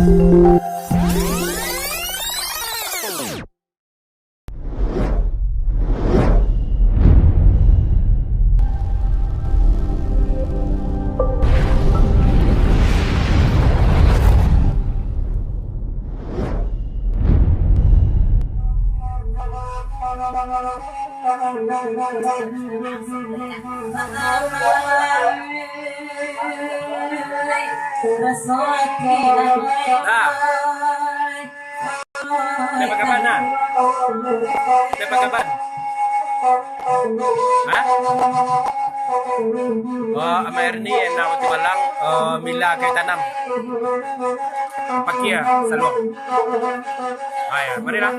Dapat kapan na? Dapat kapan? Ha? Ama Ernie na uti walang mila kay tanam. Pakia salwa. Ay, mari lang.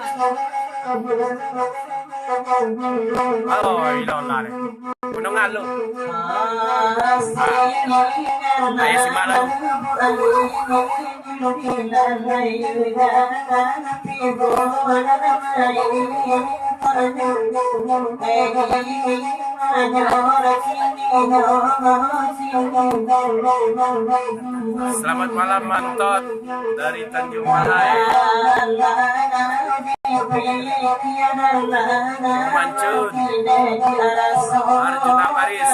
Ilaw lari. Unong ngalo. Ay, si Malo. Selamat malam Mantot dari Tanjung Malai. Mancun Arjuna Paris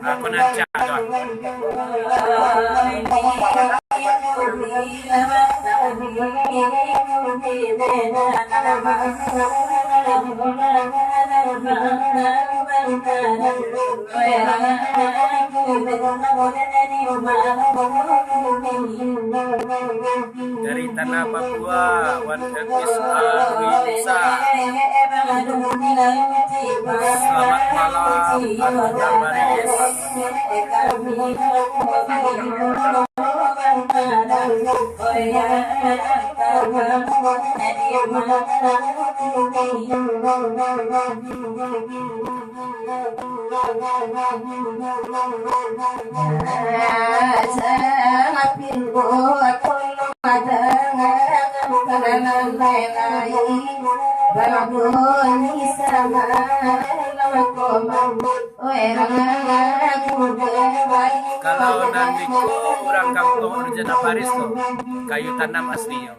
aku naca dari tanah Papua, Wan Epis Alwisa. Selamat malam, Arjuna Paris. Kalau nantiku orang kampung Arjuna Paris tuh kayu tanam asli ya.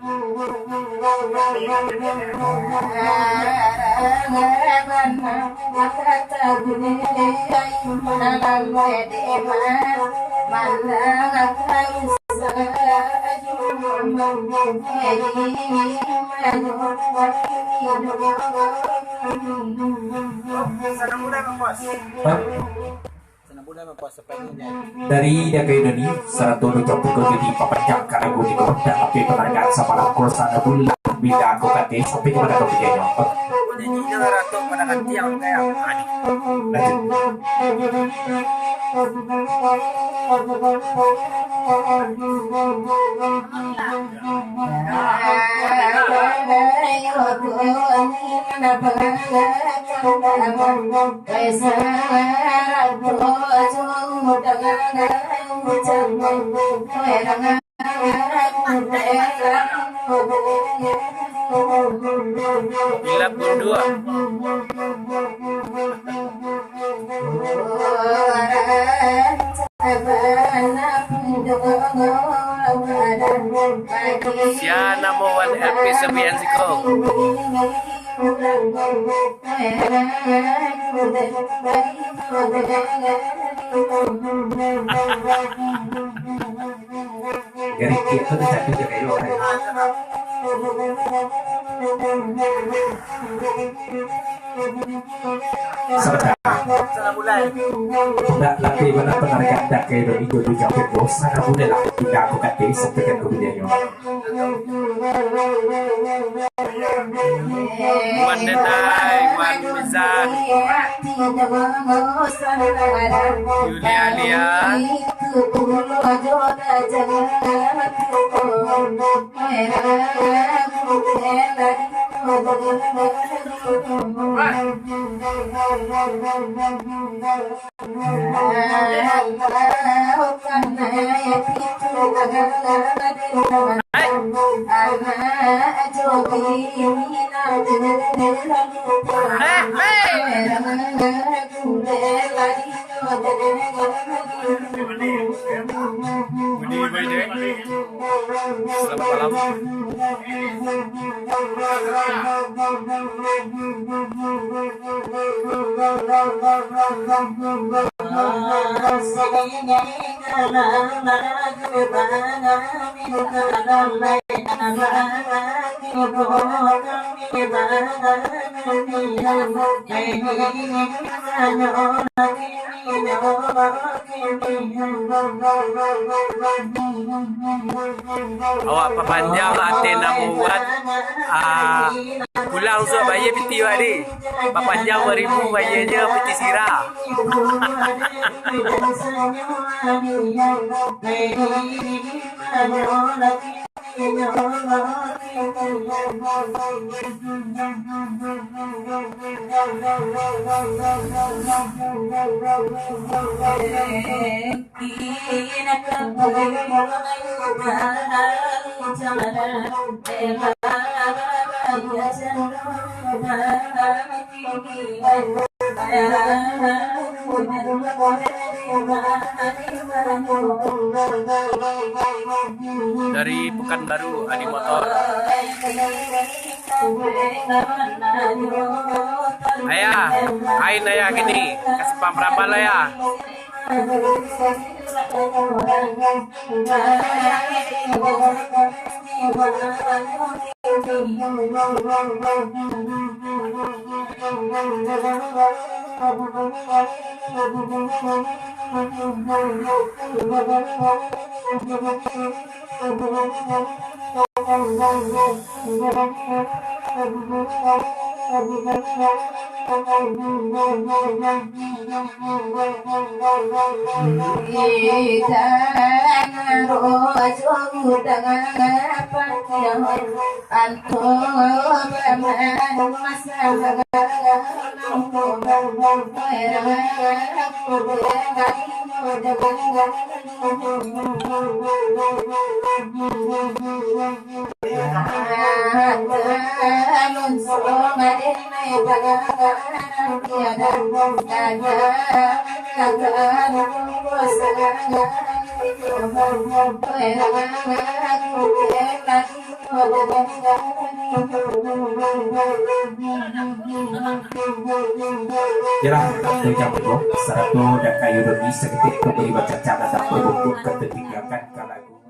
Dari Daga Indonesia, Saratono Jopuk jadi papanjang karena gue di kota tapi penangan sama lakur sana bulan bila aku kate sampai kepada kebijakannya. Penyanyi ratu pada ganti yang kayak Adi. Bila berdua Siana mo Wan Epis sabihan si ko. Garing kita tidak bisa kayo. Serta laki benar penarikan dak kayo itu di kafe bos sana boleh lah tidak aku kate sampai ke kebijakannya. Wan Denai, Wan Mizan, Yulia Lian, Budi Baide. Selamat malam. Awak papanjang ate nak buat pulang usah bayar piti wadi. Papanjang 2000 bayarnya piti sirah. Dari Pekanbaru Adi Motor. Ayah, kain ayah gini, kasih pam berapa lah ya? Jalan satu jam itu, saratu dan kayu doni seketik kembali baca cara dan berhubung ketertinggalkan kalagu.